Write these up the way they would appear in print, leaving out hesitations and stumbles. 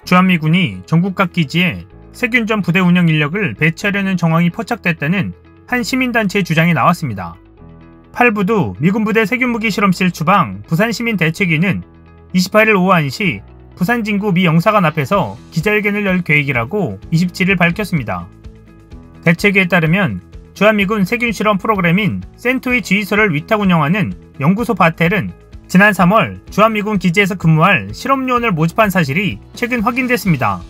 주한미군이 전국 각 기지에 세균전 부대 운영 인력을 배치하려는 정황이 포착됐다는 한 시민단체의 주장이 나왔습니다. 8부두 미군부대 세균무기 실험실 추방 부산시민대책위는 28일 오후 1시 부산 진구 미 영사관 앞에서 기자회견을 열 계획이라고 27일 밝혔습니다. 대책위에 따르면 주한미군 세균실험 프로그램인 센토의 지휘소를 위탁 운영하는 연구소 바텔은 지난 3월 주한미군 기지에서 근무할 실험요원을 모집한 사실이 최근 확인됐습니다.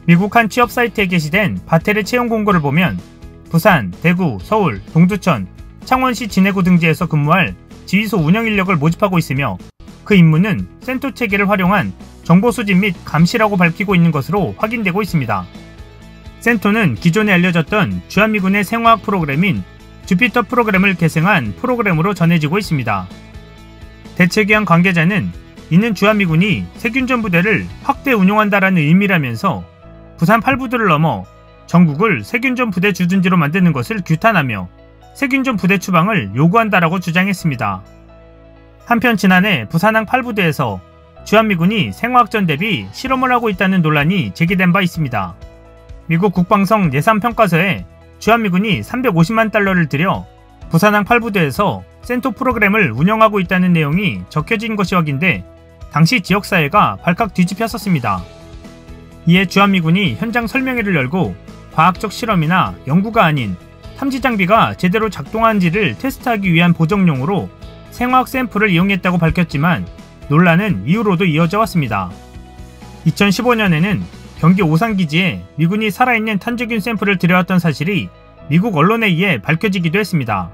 미국 한 취업 사이트에 게시된 바텔의 채용 공고를 보면 부산, 대구, 서울, 동두천, 창원시 진해구 등지에서 근무할 지휘소 운영 인력을 모집하고 있으며 그 임무는 센토 체계를 활용한 정보 수집 및 감시라고 밝히고 있는 것으로 확인되고 있습니다. 센토는 기존에 알려졌던 주한미군의 생화학 프로그램인 주피터 프로그램을 계승한 프로그램으로 전해지고 있습니다. 대책위원 관계자는 이는 주한미군이 세균전 부대를 확대 운용한다라는 의미라면서 부산 8부두를 넘어 전국을 세균전 부대 주둔지로 만드는 것을 규탄하며 세균전 부대 추방을 요구한다라고 주장했습니다. 한편 지난해 부산항 8부대에서 주한미군이 생화학전 대비 실험을 하고 있다는 논란이 제기된 바 있습니다. 미국 국방성 예산평가서에 주한미군이 350만 달러를 들여 부산항 8부대에서 센토 프로그램을 운영하고 있다는 내용이 적혀진 것이 확인돼 당시 지역사회가 발칵 뒤집혔었습니다. 이에 주한미군이 현장 설명회를 열고 과학적 실험이나 연구가 아닌 탐지 장비가 제대로 작동하는지를 테스트하기 위한 보정용으로 생화학 샘플을 이용했다고 밝혔지만 논란은 이후로도 이어져 왔습니다. 2015년에는 경기 오산기지에 미군이 살아있는 탄저균 샘플을 들여왔던 사실이 미국 언론에 의해 밝혀지기도 했습니다.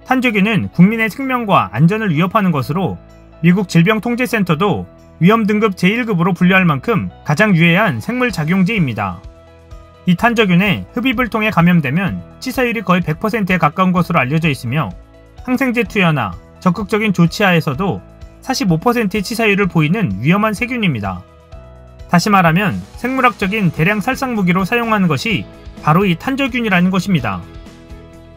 탄저균은 국민의 생명과 안전을 위협하는 것으로 미국 질병통제센터도 위험등급 제1급으로 분류할 만큼 가장 유해한 생물작용제입니다. 이 탄저균에 흡입을 통해 감염되면 치사율이 거의 100%에 가까운 것으로 알려져 있으며 항생제 투여나 적극적인 조치하에서도 45%의 치사율을 보이는 위험한 세균입니다. 다시 말하면 생물학적인 대량 살상 무기로 사용하는 것이 바로 이 탄저균이라는 것입니다.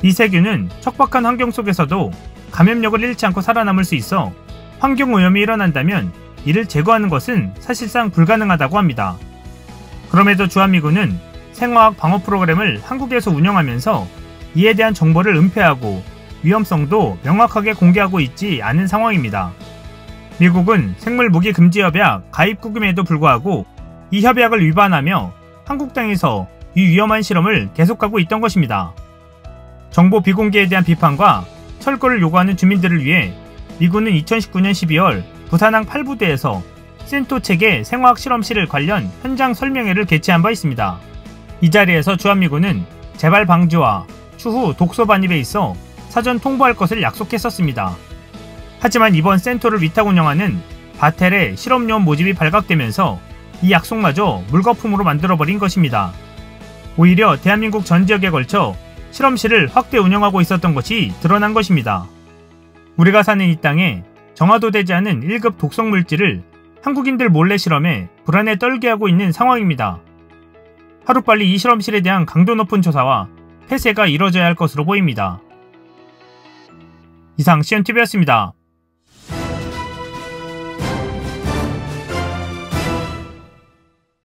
이 세균은 척박한 환경 속에서도 감염력을 잃지 않고 살아남을 수 있어 환경오염이 일어난다면 이를 제거하는 것은 사실상 불가능하다고 합니다. 그럼에도 주한미군은 생화학 방어 프로그램을 한국에서 운영하면서 이에 대한 정보를 은폐하고 위험성도 명확하게 공개하고 있지 않은 상황입니다. 미국은 생물무기금지협약 가입국임에도 불구하고 이 협약을 위반하며 한국 땅에서 이 위험한 실험을 계속하고 있던 것입니다. 정보 비공개에 대한 비판과 철거를 요구하는 주민들을 위해 미군은 2019년 12월 부산항 8부대에서 센토 체계 생화학 실험실 관련 현장 설명회를 개최한 바 있습니다. 이 자리에서 주한미군은 재발 방지와 추후 독소 반입에 있어 사전 통보할 것을 약속했었습니다. 하지만 이번 센토를 위탁 운영하는 바텔의 실험요원 모집이 발각되면서 이 약속마저 물거품으로 만들어버린 것입니다. 오히려 대한민국 전 지역에 걸쳐 실험실을 확대 운영하고 있었던 것이 드러난 것입니다. 우리가 사는 이 땅에 정화도 되지 않은 1급 독성 물질을 한국인들 몰래 실험해 불안에 떨게 하고 있는 상황입니다. 하루빨리 이 실험실에 대한 강도 높은 조사와 폐쇄가 이뤄져야 할 것으로 보입니다. 이상 CNTV였습니다.